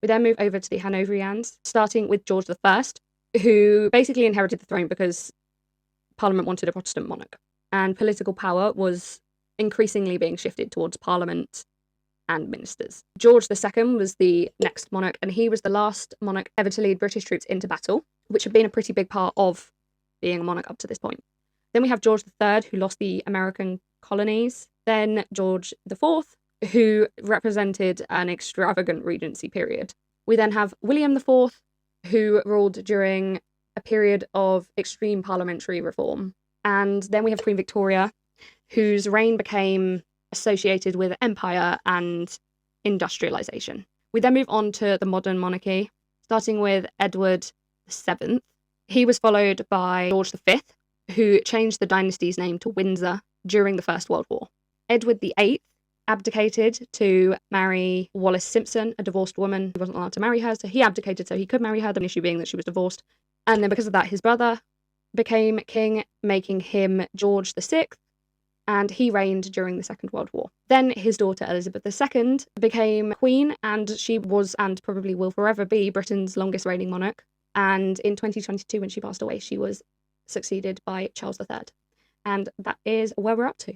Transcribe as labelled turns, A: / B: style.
A: We then move over to the Hanoverians, starting with George I, who basically inherited the throne because Parliament wanted a Protestant monarch, and political power was increasingly being shifted towards Parliament and ministers. George II was the next monarch, and he was the last monarch ever to lead British troops into battle, which had been a pretty big part of being a monarch up to this point. Then we have George III, who lost the American colonies. Then George IV, who represented an extravagant regency period. We then have William IV, who ruled during a period of extreme parliamentary reform. And then we have Queen Victoria, whose reign became associated with empire and industrialization. We then move on to the modern monarchy, starting with Edward VII. He was followed by George V, who changed the dynasty's name to Windsor during the First World War. Edward VIII abdicated to marry Wallis Simpson, a divorced woman. He wasn't allowed to marry her, so he abdicated so he could marry her, the issue being that she was divorced. And then because of that, his brother became king, making him George VI, and he reigned during the Second World War. Then his daughter Elizabeth II became queen, and she was and probably will forever be Britain's longest reigning monarch. And in 2022, when she passed away, she was succeeded by Charles III. And that is where we're up to.